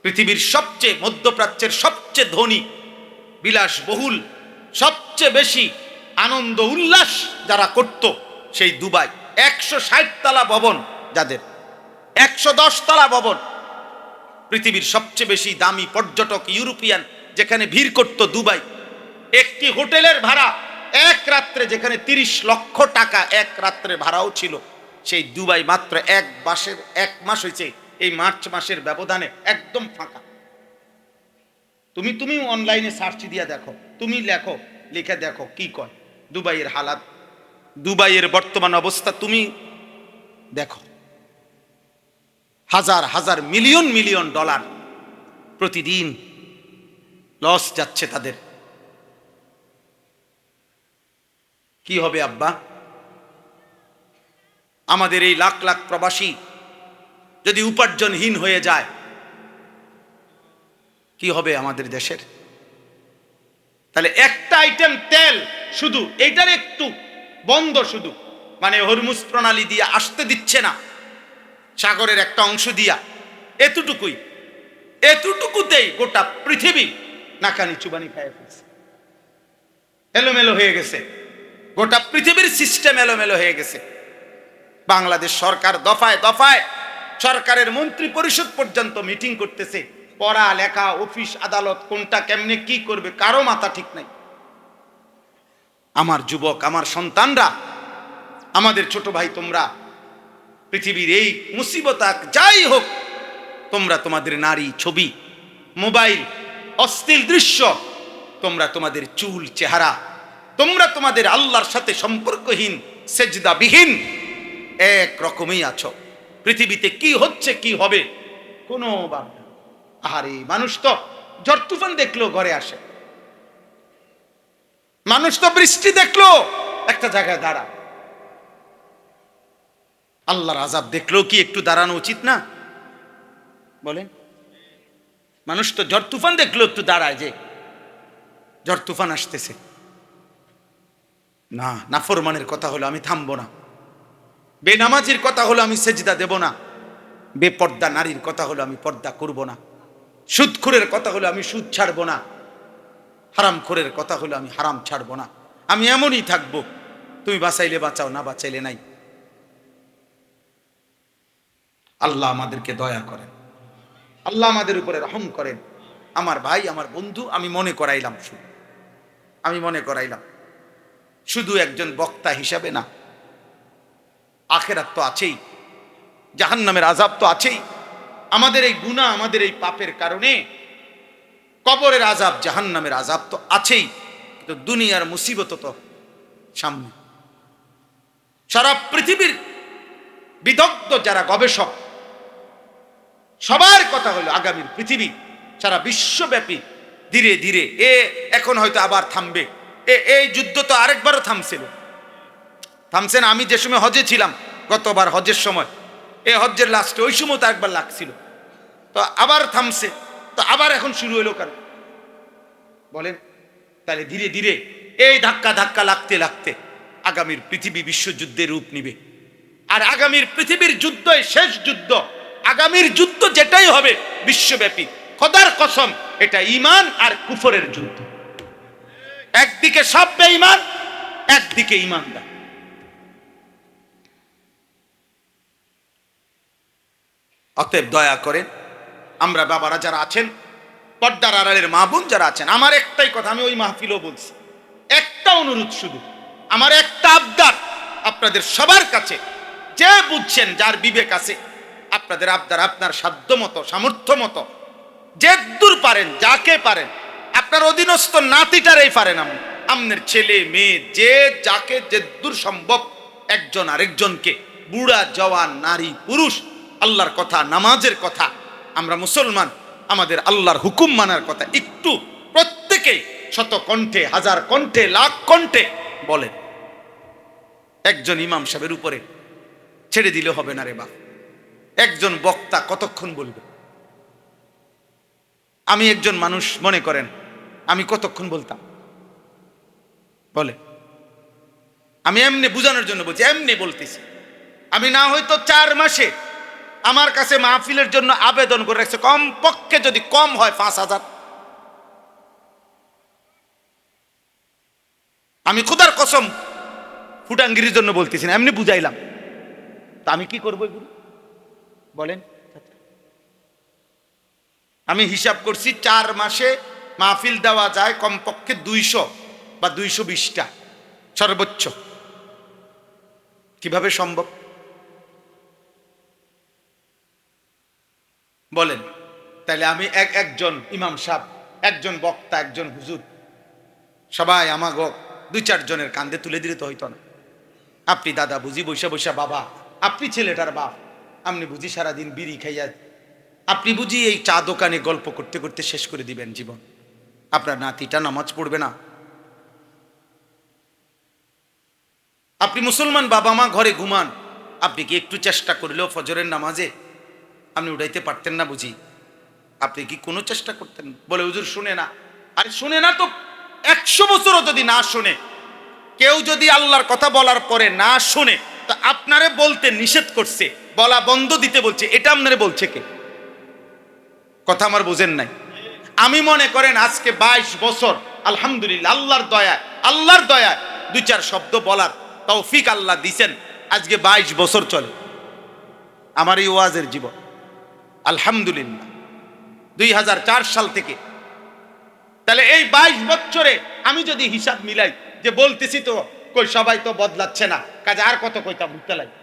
পৃথিবীর সবচেয়ে, মধ্যপ্রাচ্যের সবচেয়ে ধনী, বিলাসবহুল, সবচেয়ে বেশি আনন্দ উল্লাস যারা করত সেই দুবাই, 160 তলা ভবন যাদের, 110 তলা ভবন, পৃথিবীর সবচেয়ে বেশি দামি পর্যটক ইউরোপিয়ান যেখানে ভিড় করত দুবাই, একটি হোটেলের ভাড়া এক রাত্রে, যেখানে 30 লক্ষ টাকা এক রাত্রে ভাড়াও ছিল, সেই দুবাই মাত্র 1 মাস হয়েছে, এই মার্চ মাসের ব্যবধানে একদম ফাঁকা। তুমি অনলাইনে সার্চ দিয়া দেখো, তুমি লেখো, লিখে দেখো কি কয় দুবাইয়ের হালাত, দুবাইয়ের বর্তমান অবস্থা তুমি দেখো। হাজার হাজার মিলিয়ন মিলিয়ন ডলার প্রতিদিন লস যাচ্ছে তাদের। কি হবে আব্বা? আমাদের এই লাখ লাখ প্রবাসী যদি উপার্জনহীন হয়ে যায়, কি হবে আমাদের দেশের? তাহলে একটা আইটেম তেল শুধু, এইটার একটু বন্ধ, শুধু মানে হরমুজ প্রণালী দিয়ে আসতে দিচ্ছে না, সাগরের একটা অংশ দিয়া, এতটুকুতেই গোটা পৃথিবী নাকানি চুবানি খায় ফেলছে, এলোমেলো হয়ে গেছে, গোটা পৃথিবীর সিস্টেম এলোমেলো হয়ে গেছে। বাংলাদেশ সরকার দফায় দফায়, সরকারের মন্ত্রী পরিষদ পর্যন্ত মিটিং করতেছে, পড়া লেখা, অফিস আদালত, কোনটা কেমনে কি করবে কারো মাথা ঠিক নাই। আমার যুবক, আমার সন্তানরা, আমাদের ছোট ভাই, তোমরা পৃথিবীর এই মুসিবত যাই হোক, তোমরা তোমাদের নারী ছবি, মোবাইল, অশ্লীল দৃশ্য, তোমরা তোমাদের চুল চেহারা, তোমরা তোমাদের আল্লাহর সাথে সম্পর্কহীন, সেজদাবিহীন এক রকমই আছো। পৃথিবীতে কি হচ্ছে কি হবে কোনো ভাবনা। আরে মানুষ তো ঝড় তুফান দেখলো ঘরে আসে, মানুষ তো বৃষ্টি দেখলো একটা জায়গায় দাঁড়া, আল্লাহর আযাব দেখলেও কি একটু দাঁড়ানো উচিত না? বলেন, মানুষ তো ঝড় তুফান দেখলো একটু দাঁড়ায়, যে ঝড় তুফান আসতেছে। না, নাফরমানের কথা হলো আমি থামবো না, বেনামাজির কথা হলো আমি সেজদা দেব না, বেপর্দা নারীর কথা হলো আমি পর্দা করব না, সুদখোরের কথা হলো আমি সুদ ছাড়বো না, হারামখোরের কথা হলো আমি হারাম ছাড়বো না। আমি এমনই থাকবো, তুমি বাঁচাইলে বাঁচাও, না বাঁচাইলে নাই। আল্লাহ আমাদেরকে দয়া করেন, আল্লাহ আমাদের উপরে রহম করেন। আমার ভাই, আমার বন্ধু, আমি মনে করাইলাম শুধু একজন বক্তা হিসাবে না, আখিরাত তো আছেই, জাহান্নামের আযাব তো আছেই। আমাদের এই গুনাহ, আমাদের এই পাপের কারণে কবরের আযাব, জাহান্নামের আযাব তো আছেই, কিন্তু দুনিয়ার মুসিবত তো সামনে। সারা পৃথিবীর বিদগ্ধ যারা গবেষক, সবার কথা হলো আগামীর পৃথিবী, সারা বিশ্বব্যাপী ধীরে ধীরে এখন হয়তো আবার থামবে। এই যুদ্ধ তো আরেকবারও থামছে না। আমি যে সময় হজে ছিলাম, গতবার হজের সময়, হজ্জের লাস্টে, ওই সময় তো একবার লাগছিল, তো আবার থামছে, তো আবার এখন শুরু হলো কেন বলেন? তাহলে ধীরে ধীরে এই ধাক্কা ধাক্কা লাগতে লাগতে আগামীর পৃথিবী বিশ্বযুদ্ধের রূপ নিবে। আর আগামীর পৃথিবীর যুদ্ধই শেষ যুদ্ধ। আগামীর যুদ্ধ যেটাই হবে বিশ্বব্যাপী, খোদার কসম, এটা ঈমান আর কুফরের যুদ্ধ। একদিকে সব বেঈমান, একদিকে ঈমানদার। অতএব দয়া করে আমরা বাবারা যারা আছেন, পর্দার আড়ালের মা বোন যারা আছেন, আমার একটাই কথা, আমি ওই মাহফিলও বলছি, একটা অনুরোধ শুধু, আমার একটা আবদার আপনাদের সবার কাছে, যে বুঝছেন, যার বিবেক আছে, আপনাদের আবদার আপনার সাধ্য মতো, সামর্থ্য মতো, যে দূর পারেন, যাকে পারেন, আপনার অধীনস্থ নাতিটারেই পারেন, আপনার ছেলে মেয়ে, যে যাকে যে দূর সম্ভব, একজন আরেকজনকে, বুড়া জওয়ান নারী পুরুষ, আল্লাহর কথা, নামাজের কথা, আমরা মুসলমান, আমাদের আল্লাহর হুকুম মানার কথা একটু প্রত্যেকেই শত কণ্ঠে, হাজার কণ্ঠে, লাখ কণ্ঠে বলেন। একজন ইমাম সাহেবের উপরে ছেড়ে দিলে হবে না রে বাপ। একজন বক্তা কতক্ষণ বলবে? আমি একজন মানুষ, মনে করেন আমি কতক্ষণ বলতাম বলে? আমি এমনি বুঝানোর জন্য বলছি, এমনি বলতেছি। আমি না হয়তো 4 মাসে আমার কাছে মাহফিলের জন্য আবেদন করে রাখছে, কমপক্ষে যদি কম হয় 5,000। আমি খোদার কসম ফুটাঙ্গিরির জন্য বলতেছি না, এমনি বুঝাইলাম। তা আমি কি করবো এগুলো বলেন? আমি হিসাব করছি 4 মাসে মাহফিল দেওয়া যায় কমপক্ষে 200 বা 220টা সর্বোচ্চ। কিভাবে সম্ভব বলেন? তাহলে আমি একজন ইমাম সাহেব, একজন বক্তা, একজন হুজুর, সবাই আমাকে 2-4 জনের কান্দে তুলে দিলে তো হইতো না। আপনি দাদা বুঝি বৈশা বৈশা বাবা, আপনি ছেলেটার বাপ, আপনি বুঝি সারাদিন বিড়ি খাইয়া, আপনি বুঝি এই চা দোকানে গল্প করতে করতে শেষ করে দিবেন জীবন। আপনার নাতিটা নামাজ পড়বে না? আপনি মুসলমান বাবা মা ঘরে ঘুমান, আপনি কি একটু চেষ্টা করলেও ফজরের নামাজে আপনি উঠাইতে পারতেন না বুঝি? আপনি কি কোনো চেষ্টা করতেন? বলে হুজুর শুনে না। আরে শুনে না তো 100 বছরও যদি না শুনে, কেউ যদি আল্লাহর কথা বলার পরে না শুনে, তা আপনারে বলতে নিষেধ করছে, বলা বন্ধ দিতে বলছে, এটা আপনারে বলছে কে? কথা আমার বুঝেন নাই? আমি মনে করেন আজকে 22 বছর আলহামদুলিল্লাহ আল্লাহর দয়ায়, আল্লাহর দয়ায় 2-4 শব্দ বলার তৌফিক আল্লাহ দিছেন। আজকে 22 বছর চলে আমার এই ওয়াজের জীবন আলহামদুলিল্লাহ, 2004 সাল থেকে। তাহলে এই 22 বছরে আমি যদি হিসাব মিলাই, যে বলতেছি তো কই সবাই তো বদলাচ্ছে না, কাজে আর কত কইতা বুঝতে লাগে,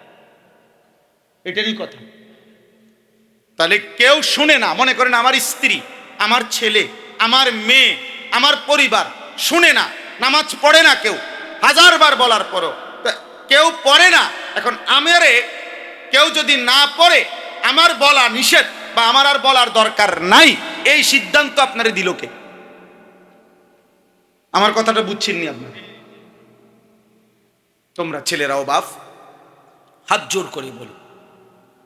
এটারই কথা। তাহলে কেউ শুনে না, মনে করেন আমার স্ত্রী, আমার ছেলে, আমার মেয়ে, আমার পরিবার শুনে না, নামাজ পড়ে না, কেউ 1000 বার বলার পরও কেউ পড়ে না। এখন আমারে কেউ যদি না পড়ে, আমার বলা নিষেধ বা আমার আর বলার দরকার নাই, এই সিদ্ধান্ত আপনারে দিল কে? আমার কথাটা বুঝছেননি আপনারা? তোমরা ছেলেরাও বাপ, হাত জোর করে বলি,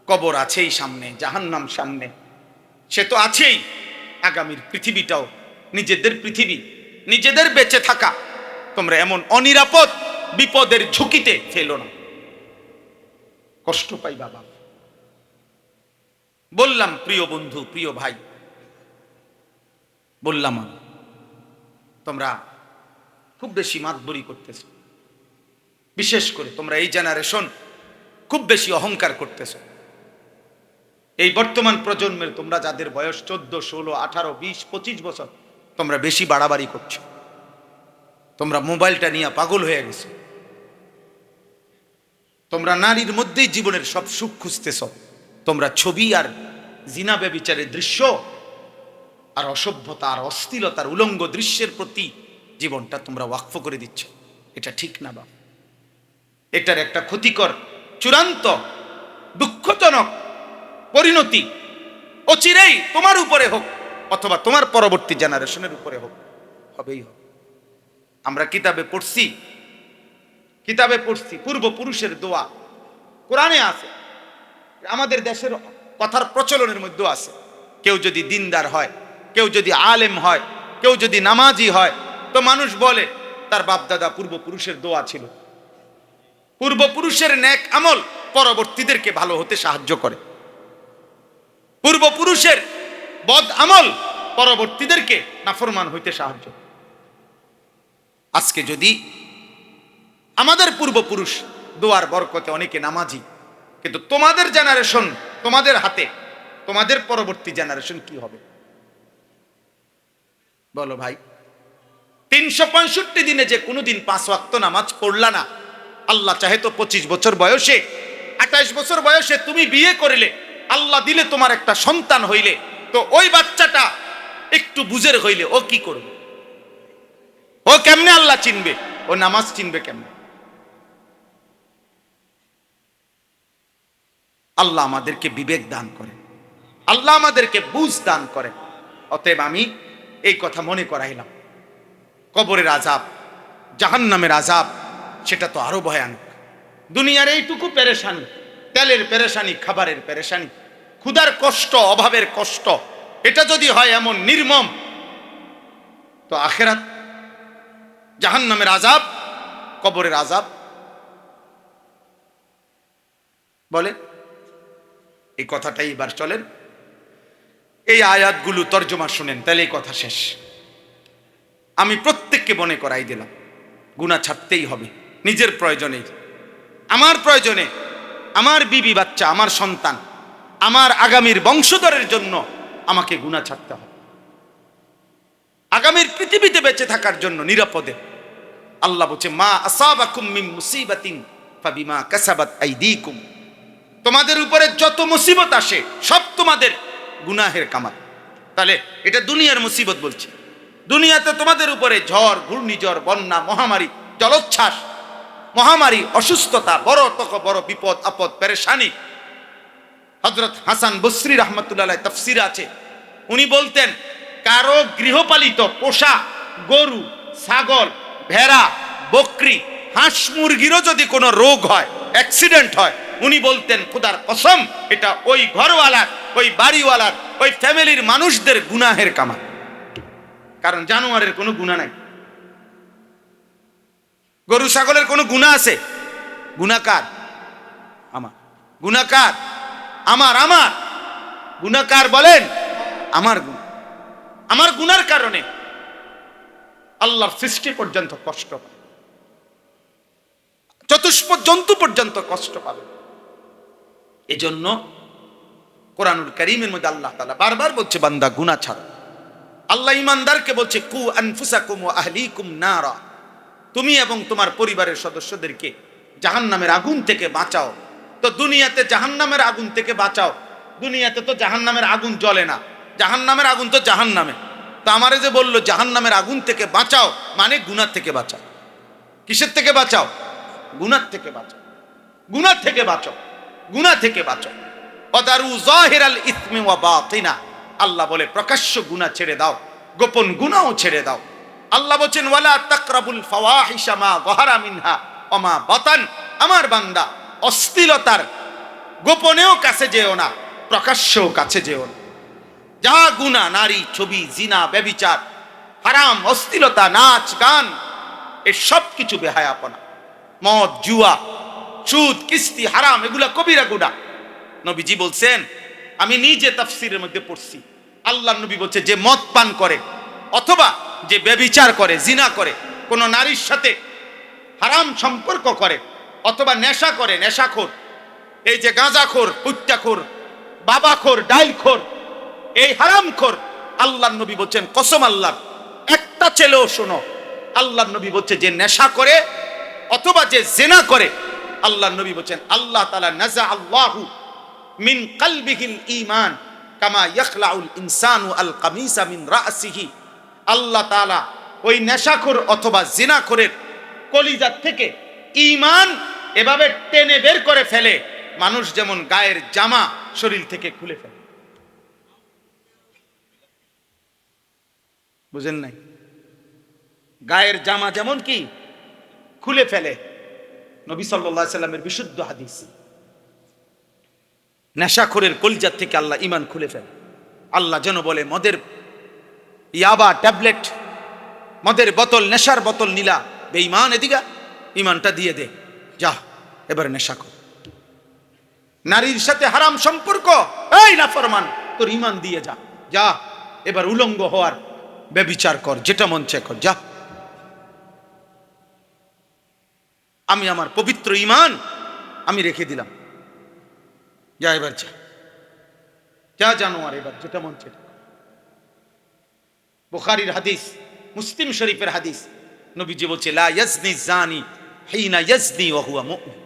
কবর আছেই সামনে, জাহান্নাম সামনে, সে তো আছেই। আগামীর পৃথিবীটাও নিজেদের পৃথিবী, নিজেদের বেঁচে থাকা তোমরা এমন অনিরাপদ বিপদের ঝুঁকিতে ফেলো না, কষ্ট পাই বাবা। বললাম প্রিয় বন্ধু, প্রিয় ভাই, বললাম তোমরা খুব বেশি মাতবরি করতেছ, বিশেষ করে তোমরা এই জেনারেশন খুব বেশি অহংকার করতেছ। এই বর্তমান প্রজন্মের তোমরা যাদের বয়স 14, 16, 18, 20, 25 বছর, তোমরা বেশি বাড়াবাড়ি করছো। তোমরা মোবাইলটা নিয়ে পাগল হয়ে গেছো। তোমরা নারীর মধ্যেই জীবনের সব সুখ খুঁজতেছ। তোমরা ছবি আর জিনা ব্যভিচারের দৃশ্য আর অসভ্যতা আর অশ্লীলতার উলঙ্গ দৃশ্যের প্রতি জীবনটা তোমরা ওয়াকফ করে দিচ্ছ। এটা ঠিক না বাবা। এটার একটা ক্ষতিকর, চূড়ান্ত, দুঃখজনক পরিণতি অচিরেই তোমার উপরে হোক অথবা তোমার পরবর্তী জেনারেশনের উপরে হোক, হবেই হবে। আমরা কিতাবে পড়ছি পূর্বপুরুষের দোয়া কোরআনে আছে, আমাদের দেশের কথার প্রচলনের মধ্যে আছে। কেউ যদি দিনদার হয়, কেউ যদি আলেম হয়, কেউ যদি নামাজি হয়, তো মানুষ বলে তার বাপদাদা পূর্বপুরুষের দোয়া ছিল। পূর্বপুরুষের নেক আমল পরবর্তীদেরকে ভালো হতে সাহায্য করে। পূর্বপুরুষের বদ আমল পরবর্তীদেরকে নাফরমান হইতে সাহায্য। আজকে যদি আমাদের পূর্বপুরুষ দোয়ার বরকতে অনেকে নামাজি, কিন্তু তোমাদের জেনারেশন, তোমাদের হাতে, তোমাদের পরবর্তী জেনারেশন কি হবে বলো ভাই? 365 দিনে যে কোনোদিন 5 ওয়াক্ত নামাজ পড়লা না, আল্লাহ চাহে তো 25 বছর বয়সে, 28 বছর বয়সে তুমি বিয়ে করিলে, আল্লাহ দিলে তোমার একটা সন্তান হইলে, তো ওই বাচ্চাটা একটু বুঝের হইলে ও কি করবে? ও কেমনে আল্লাহ চিনবে? ও নামাজ চিনবে কেমনে? আল্লাহ আমাদেরকে বিবেক দান করে, আল্লাহ আমাদেরকে বুঝ দান করে। অতএব আমি এই কথা মনে করাইলাম, কবরের আযাব, জাহান্নামের আযাব সেটা তো আরো ভয়ানক। দুনিয়ার এইটুকু পেরেশানি, তেলের পেরেশানি, খাবারের পেরেশানি, ক্ষুধার কষ্ট, অভাবের কষ্ট, এটা যদি হয় এমন নির্মম, তো আখিরাত, জাহান্নামের আযাব, কবরের আযাব বলে। এই কথাটাই এবার চলেন এই আয়াতগুলো তর্জমা শুনেন, তাহলে এই কথা শেষ। আমি প্রত্যেককে মনে করাই দিলাম, গুনাহ ছাড়তেই হবে নিজের প্রয়োজনে, আমার প্রয়োজনে, আমার বিবি বাচ্চা, আমার সন্তান, আমার আগামীর বংশধরের জন্য আমাকে গুনাহ ছাড়তে হবে, আগামীর পৃথিবীতে বেঁচে থাকার জন্য নিরাপদে। আল্লাহ বলছে, মা আসাবাকুম মিন মুসিবাতিন ফাবিমা কাসাবাত আইদিকুম, তোমাদের উপরে যত মুসিবত আসে সব তোমাদের গুনাহের কামাল। তাহলে এটা দুনিয়ার মুসিবত বলছে। দুনিয়াতে তোমাদের উপরে ঝড়, ঘূর্ণিঝড়, বন্যা, মহামারী, জলোচ্ছ্বাস, মহামারী, অসুস্থতা, বড় তক বড় বিপদ আপদ, পেরেশানি। হযরত হাসান বসরি রাহমাতুল্লাহ আলাইহি তাফসীরে আছে, উনি বলতেন কারো গৃহপালিত পোষা গরু, ছাগল, ভেড়া, বকরি, হাঁস, মুরগিরও যদি কোনো রোগ হয়, অ্যাক্সিডেন্ট হয়, উনি বলতেন খোদার কসম এটা ওই ঘরওয়ালার, ওই বাড়িওয়ালার, ওই ফ্যামিলির মানুষদের গুনাহের কামাল। কারণ জানোয়ারের কোনো গুনাহ নাই, গরু ছাগলের কোনো গুনাহ আছে? গুনাহকার আমার, গুনাহকার আমার, আমার গুনাহকার বলেন আমার গুনাহ, আমার গুনার কারণে আল্লাহর সৃষ্টি পর্যন্ত কষ্ট পায়, চতুষ্প জন্তু পর্যন্ত কষ্ট পাবে। এজন্য কোরআনুল কারীমের মধ্যে আল্লাহ তাআলা বারবার বলছে, বান্দা গুনাহ ছাড়ো। আল্লাহ ঈমানদারকে বলছে, কু আনফুসাকুম ওয়া আহলিকুম নারা, তুমি এবং তোমার পরিবারের সদস্যদেরকে জাহান্নামের আগুন থেকে বাঁচাও। তো দুনিয়াতে জাহান্নামের আগুন থেকে বাঁচাও, দুনিয়াতে তো জাহান্নামের আগুন জ্বলে না, জাহান্নামের আগুন তো জাহান্নামে। তো আমারে যে বললো জাহান্নামের আগুন থেকে বাঁচাও, মানে গুনাহ থেকে বাঁচাও। কিসের থেকে বাঁচাও? গুনাহ থেকে বাঁচাও, গুনাহ থেকে বাঁচাও, গুনাহ থেকে বাঁচাও। ওয়াদারু যাহিরাল ইসমি ওয়া বাতিনা, আল্লাহ বলে প্রকাশ্য গুনাহ ছেড়ে দাও, গোপন গুনাহও ছেড়ে দাও। আল্লাহ বলেন ওয়ালা তাকরাবুল ফাওয়াহিশা মা যাহারা মিনহা ওয়া মা বাতান, আমার বান্দা অশ্লীলতার গোপনেও কাছে যেও না, প্রকাশ্যেও কাছে যেও না। যা গুনাহ, নারী, ছবি, জিনা, ব্যভিচার, হারাম, অশ্লীলতা, নাচ, গান, এই সব কিছু বেহায়াপনা, মদ, জুয়া, সুদ, কিস্তি, হারাম, এগুলা কবিরা গুনাহ। নবীজি বলছেন, আমি নিজে তাফসীরের মধ্যে পড়ছি, আল্লাহর নবী বলছে যে মদ পান করে অথবা যে ব্যভিচার করে, জিনা করে, কোন নারীর সাথে হারাম সম্পর্ক করে অথবা নেশা করে, নেশাখোর, এই যে গাঁজাখোর, কুত্তাখোর, বাবাখোর, ডাইলখোর, এই হারামখোর, আল্লাহর নবী বলছেন কসম আল্লাহ, একটা ছেলেও শোনো, আল্লাহর নবী বলছে যে নেশা করে অথবা যে জিনা করে, আল্লাহর নবী বলছেন আল্লাহ তাআলা নাজা আল্লাহু মিন কলবিহিল ঈমান কামা ইয়াখলাউল ইনসানু আল কামিসা মিন রাসিহি, আল্লাহ তাআলা ওই নেশাখোর অথবা জিনাখোরের কলিজা থেকে ঈমান এভাবে টেনে বের করে ফেলে, মানুষ যেমন গায়ের জামা শরীর থেকে খুলে ফেলে। বুঝেন নাই? গায়ের জামা যেমন কি খুলে ফেলে, নবী সাল্লাল্লাহু আলাইহি সাল্লামের বিশুদ্ধ হাদিস। নেশাখোরের কলিজা থেকে আল্লাহ ঈমান খুলে ফেলে। আল্লাহ যেন বলে মদের ইয়াবা ট্যাবলেট, মদের বোতল, নেশার বোতল নিলা, বেঈমান এদিকে ইমানটা দিয়ে দে, যা এবার নেশা কর। নারীর সাথে হারাম সম্পর্ক, এই নাফরমান তোর ইমান দিয়ে যা, যা এবার উলঙ্গ হওয়ার ব্যভিচার কর, যেটা মন চায় কর, যা। আমি আমার পবিত্র ইমান আমি রেখে দিলাম, যা এবার যা, যা জানোয়ার, এবার যেটা মন চায়। বুখারীর হাদিস, মুসলিম শরীফের হাদিস, নবীজি বলছে লা ইয়াজনি জানি হিনা ইয়াজনি ওয়া হুয়া মুমিন।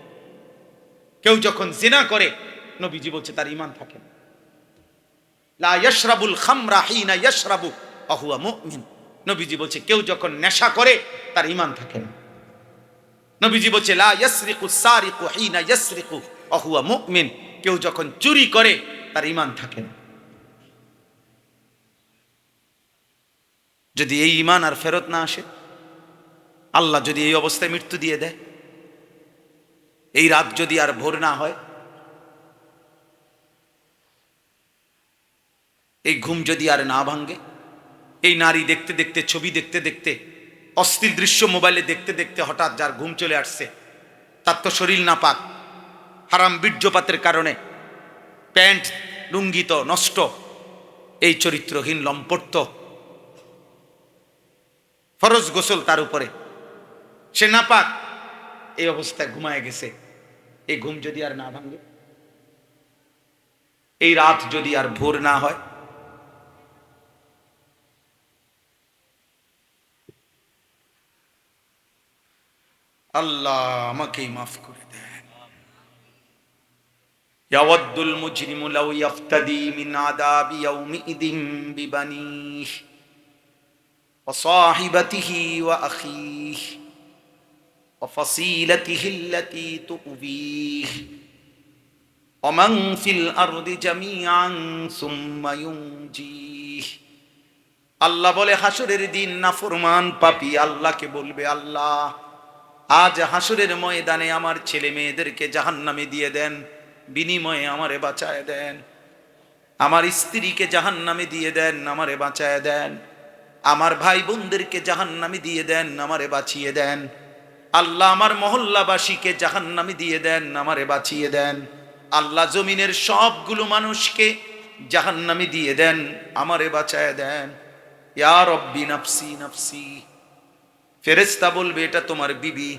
কেউ যখন জিনা করে, নবীজি বলছে তার ঈমান থাকে না। লা ইয়াশরাবুল খামরা হিনা ইয়াশরাবু ওয়া হুয়া মুমিন। নবীজি বলছে কেউ যখন নেশা করে তার ঈমান থাকে না। নবীজি বলছে লা ইয়াসরিকু সারিকু হিনা ইয়াসরিকু ওয়া হুয়া মুমিন। কেউ যখন চুরি করে তার ঈমান থাকে না। যদি এই ঈমান আর ফেরত না আসে, আল্লাহ যদি এই অবস্থায় মৃত্যু দিয়ে দেয়, এই রাত যদি আর ভোর না হয়, এই ঘুম যদি আর না ভাঙ্গে, এই নারী দেখতে দেখতে, ছবি দেখতে দেখতে, অশ্লীল দৃশ্য মোবাইলে দেখতে দেখতে হঠাৎ যার ঘুম চলে আসছে, তার তো শরীর নাপাক, হারাম বীর্যপাতের কারণে প্যান্ট লুঙ্গি তো নষ্ট, এই চরিত্রহীন লম্পট, ফরজ গোসল তার উপরে, সে নাপাক, এই অবস্থায় ঘুমায় গেছে। এই ঘুম যদি আর না ভাঙে, এই রাত যদি আর ভোর না হয়, আল্লাহ আমাকেই মাফ করে দেন। ইয়াওয়াদ্দুল মুজরিমু লাউ ইয়াফতাদি মিন আযাবি ইয়াউমিইদিন বিবানিহি ওয়া সাহিবাতিহি ওয়া আখিহি ওয়া ফাসিলাতিহি আল্লাতী তুবিহি ওয়া মান ফিল আরদি জামিআন সুম্মা ইউনজিহি। আল্লাহ বলে হাসরের দিন নাফরমান পাপী আল্লাহকে বলবে, আল্লাহ আজ হাসরের ময়দানে আমার ছেলে মেয়েদেরকে জাহান্নামে দিয়ে দেন, বিনিময়ে আমারে বাঁচায় দেন। আমার স্ত্রীকে জাহান্নামে দিয়ে দেন, আমারে বাঁচায় দেন। আমার ভাই বোনদেরকে জাহান্নামে দিয়ে দেন, আমারে বাঁচিয়ে দেন। আল্লাহ আমার মহল্লাবাসীকে জাহান্নামে দিয়ে দেন, আমারে বাঁচিয়ে দেন। আল্লাহ জমিনের সবগুলো মানুষকে জাহান্নামে দিয়ে দেন, আমারে বাঁচায় দেন। ইয়া রব্বি নাফসি নাফসি। ফেরেশতা বলবে এটা তোমার বিবি,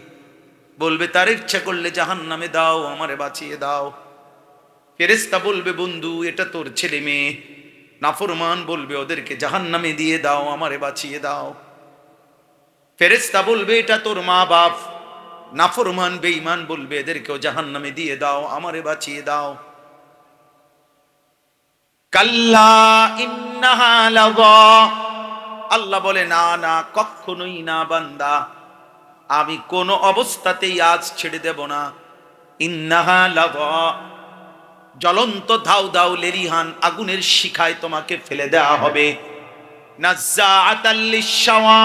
বলবে তার ইচ্ছা করলে জাহান্নামে দাও, আমারে বাঁচিয়ে দাও। ফেরেশতা বলবে বন্ধু এটা তোর ছেলে মেয়ে, নাফরমান বলবে ওদেরকে জাহান্নামে দিয়ে দাও, আমারে বাঁচিয়ে দাও। ফেরেশতা বলবে এটা তোর মা বাপ, নাফরমান বেঈমান বলবে এদেরকেও জাহান্নামে দিয়ে দাও, আমারে বাঁচিয়ে দাও। কাল্লা ইন্নাহা লাযা। আল্লাহ বলে না না, কখনোই না বান্দা, আমি কোন অবস্থাতেই আজ ছেড়ে দেব না। ইন্নাহা লাযা, জ্বলন্ত ধাউ ধাউ লেলিহান আগুনের শিখায় তোমাকে ফেলে দেওয়া হবে। নাজ্জাআতাল লিশ-শাওয়া,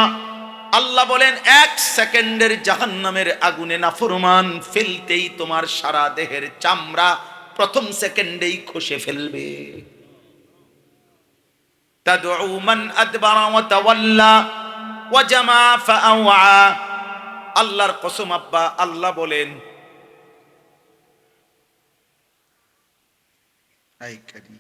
আল্লাহ বলেন 1 সেকেন্ডের জাহান্নামের আগুনে নাফরমান ফেলতেই তোমার সারা দেহের চামড়া প্রথম সেকেন্ডেই খসে ফেলবে। তাদউ মান আদবারা ওয়া তাওয়াল্লা ওয়া জামা ফাআওয়া। আল্লাহর কসম আব্বা, আল্লাহ বলেন আই কারি